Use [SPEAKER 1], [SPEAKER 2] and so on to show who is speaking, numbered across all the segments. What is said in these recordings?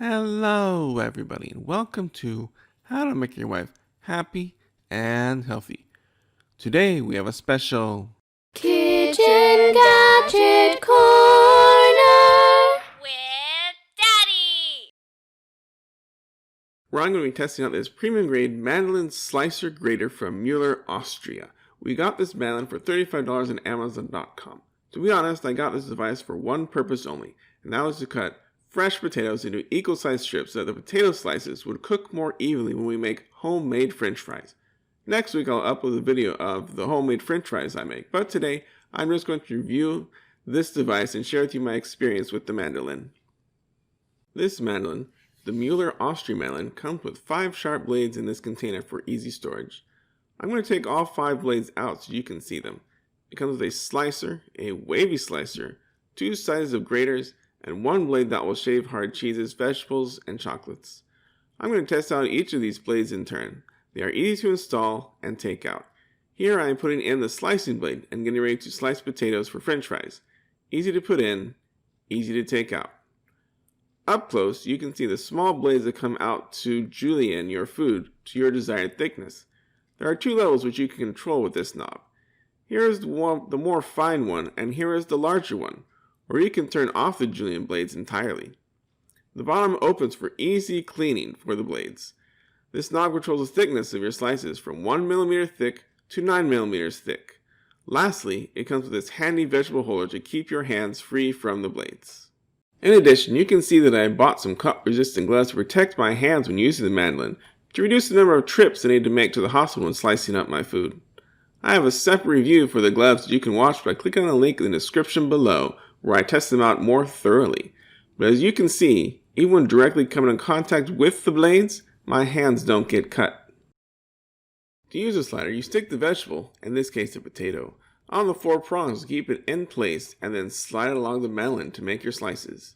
[SPEAKER 1] Hello everybody and welcome to How to Make Your Wife Happy and Healthy. Today we have a special
[SPEAKER 2] Kitchen Gadget Corner with Daddy.
[SPEAKER 1] where I'm going to be testing out this premium grade mandolin slicer grater from Mueller Austria. We got this mandolin for $35 on Amazon.com. To be honest, I got this device for one purpose only, and that was to cut fresh potatoes into equal-sized strips so that the potato slices would cook more evenly when we make homemade french fries. Next week I'll upload a video of the homemade french fries I make, but today I'm just going to review this device and share with you my experience with the mandolin. This mandolin, the Mueller Austria Mandoline, comes with 5 sharp blades in this container for easy storage. I'm going to take all 5 blades out so you can see them. It comes with a slicer, a wavy slicer, 2 sizes of graters, and 1 blade that will shave hard cheeses, vegetables, and chocolates. I'm going to test out each of these blades in turn. They are easy to install and take out. Here I am putting in the slicing blade and getting ready to slice potatoes for french fries. Easy to put in, easy to take out. Up close, you can see the small blades that come out to julienne your food to your desired thickness. There are 2 levels which you can control with this knob. Here is the more fine one, and here is the larger one, or you can turn off the julienne blades entirely. The bottom opens for easy cleaning for the blades. This knob controls the thickness of your slices from 1 mm thick to 9 mm thick. Lastly, it comes with this handy vegetable holder to keep your hands free from the blades. In addition, you can see that I bought some cut-resistant gloves to protect my hands when using the mandolin, to reduce the number of trips I need to make to the hospital when slicing up my food. I have a separate review for the gloves that you can watch by clicking on the link in the description below, where I test them out more thoroughly. But as you can see, even when directly coming in contact with the blades, my hands don't get cut. To use a slider, you stick the vegetable, in this case the potato, on the 4 prongs to keep it in place and then slide it along the mandolin to make your slices.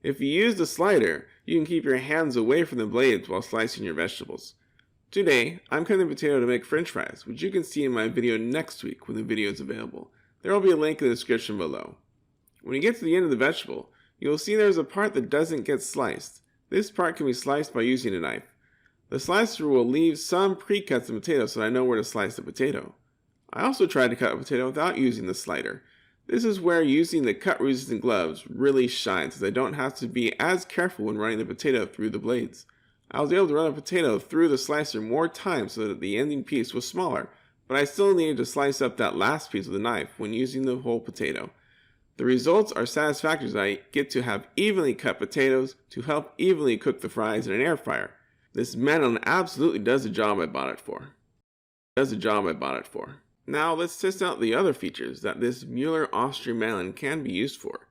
[SPEAKER 1] If you use the slider, you can keep your hands away from the blades while slicing your vegetables. Today, I'm cutting the potato to make french fries, which you can see in my video next week when the video is available. There will be a link in the description below. When you get to the end of the vegetable, you'll see there's a part that doesn't get sliced. This part can be sliced by using a knife. The slicer will leave some pre-cuts in the potato so I know where to slice the potato. I also tried to cut a potato without using the slider. This is where using the cut-resistant gloves really shines, as I don't have to be as careful when running the potato through the blades. I was able to run a potato through the slicer more times so that the ending piece was smaller, but I still needed to slice up that last piece with a knife when using the whole potato. The results are satisfactory as I get to have evenly cut potatoes to help evenly cook the fries in an air fryer. This mandolin absolutely does the job I bought it for. Now let's test out the other features that this Mueller Austria Mandoline can be used for.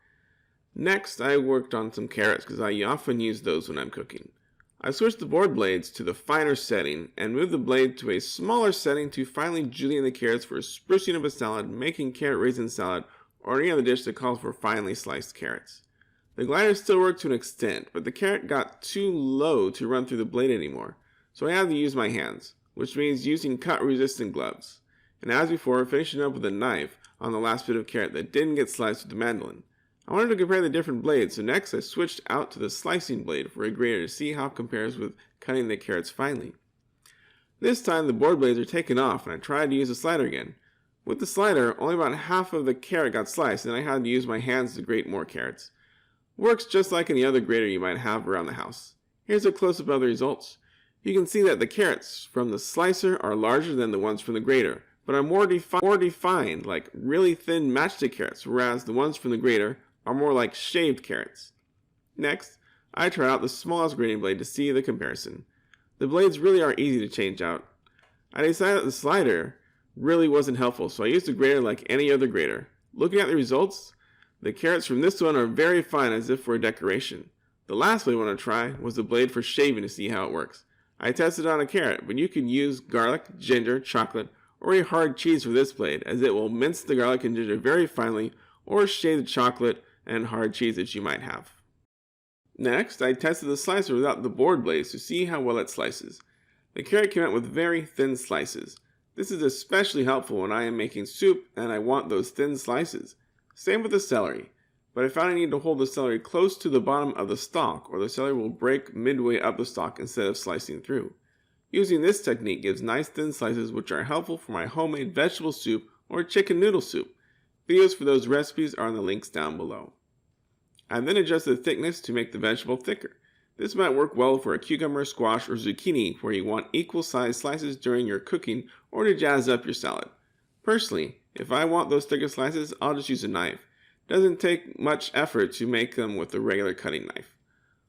[SPEAKER 1] Next, I worked on some carrots because I often use those when I'm cooking. I switched the board blades to the finer setting and moved the blade to a smaller setting to finely julienne the carrots for sprucing up a salad, making carrot raisin salad, or any other dish that calls for finely sliced carrots. The glider still worked to an extent, but the carrot got too low to run through the blade anymore, so I had to use my hands, which means using cut-resistant gloves. And as before, finishing up with a knife on the last bit of carrot that didn't get sliced with the mandolin. I wanted to compare the different blades, so next I switched out to the slicing blade for a grater to see how it compares with cutting the carrots finely. This time the board blades are taken off and I tried to use the slider again. With the slider, only about half of the carrot got sliced and I had to use my hands to grate more carrots. Works just like any other grater you might have around the house. Here's a close-up of the results. You can see that the carrots from the slicer are larger than the ones from the grater, but are more defined, like really thin matchstick carrots, whereas the ones from the grater are more like shaved carrots. Next, I tried out the smallest grating blade to see the comparison. The blades really are easy to change out. I decided that the slider really wasn't helpful, so I used a grater like any other grater. Looking at the results, the carrots from this one are very fine, as if for a decoration. The last blade I want to try was the blade for shaving to see how it works. I tested on a carrot, but you can use garlic, ginger, chocolate, or a hard cheese for this blade, as it will mince the garlic and ginger very finely, or shave the chocolate and hard cheese that you might have. Next, I tested the slicer without the board blades to see how well it slices. The carrot came out with very thin slices. This is especially helpful when I am making soup and I want those thin slices. Same with the celery, but I found I need to hold the celery close to the bottom of the stalk or the celery will break midway up the stalk instead of slicing through. Using this technique gives nice thin slices which are helpful for my homemade vegetable soup or chicken noodle soup. Videos for those recipes are in the links down below. I then adjust the thickness to make the vegetable thicker. This might work well for a cucumber, squash, or zucchini where you want equal sized slices during your cooking or to jazz up your salad. Personally, if I want those thicker slices, I'll just use a knife. It doesn't take much effort to make them with a regular cutting knife.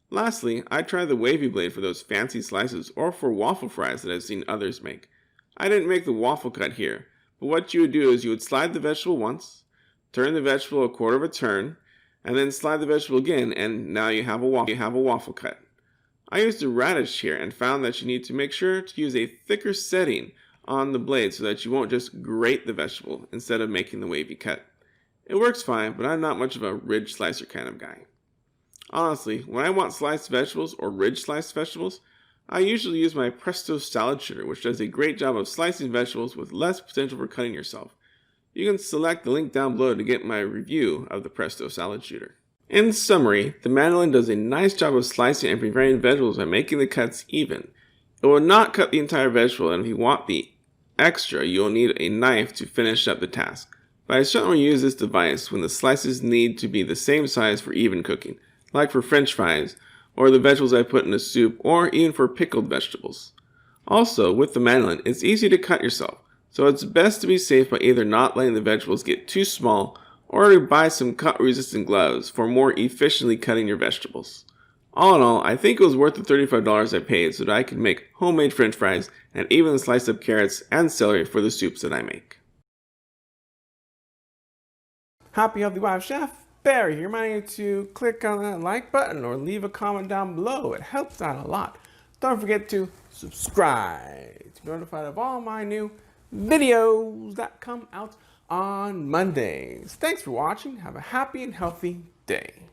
[SPEAKER 1] Lastly, I try the wavy blade for those fancy slices or for waffle fries that I've seen others make. I didn't make the waffle cut here, but what you would do is you would slide the vegetable once, turn the vegetable a quarter of a turn, and then slide the vegetable again, and now you have a waffle cut. I used a radish here and found that you need to make sure to use a thicker setting on the blade so that you won't just grate the vegetable instead of making the wavy cut. It works fine, but I'm not much of a ridge slicer kind of guy. Honestly, when I want sliced vegetables or ridge sliced vegetables, I usually use my Presto salad shooter, which does a great job of slicing vegetables with less potential for cutting yourself. You can select the link down below to get my review of the Presto salad shooter. In summary, the Mandoline does a nice job of slicing and preparing vegetables by making the cuts even. It will not cut the entire vegetable, and if you want the extra, you will need a knife to finish up the task. But I certainly use this device when the slices need to be the same size for even cooking, like for French fries, or the vegetables I put in a soup, or even for pickled vegetables. Also, with the Mandoline, it's easy to cut yourself, so it's best to be safe by either not letting the vegetables get too small, or to buy some cut-resistant gloves for more efficiently cutting your vegetables. All in all, I think it was worth the $35 I paid so that I could make homemade French fries and even slice up carrots and celery for the soups that I make. Happy Healthy Wife Chef Barry here, reminding you to click on that like button or leave a comment down below. It helps out a lot. Don't forget to subscribe to be notified of all my new videos that come out on Mondays. Thanks for watching. Have a happy and healthy day.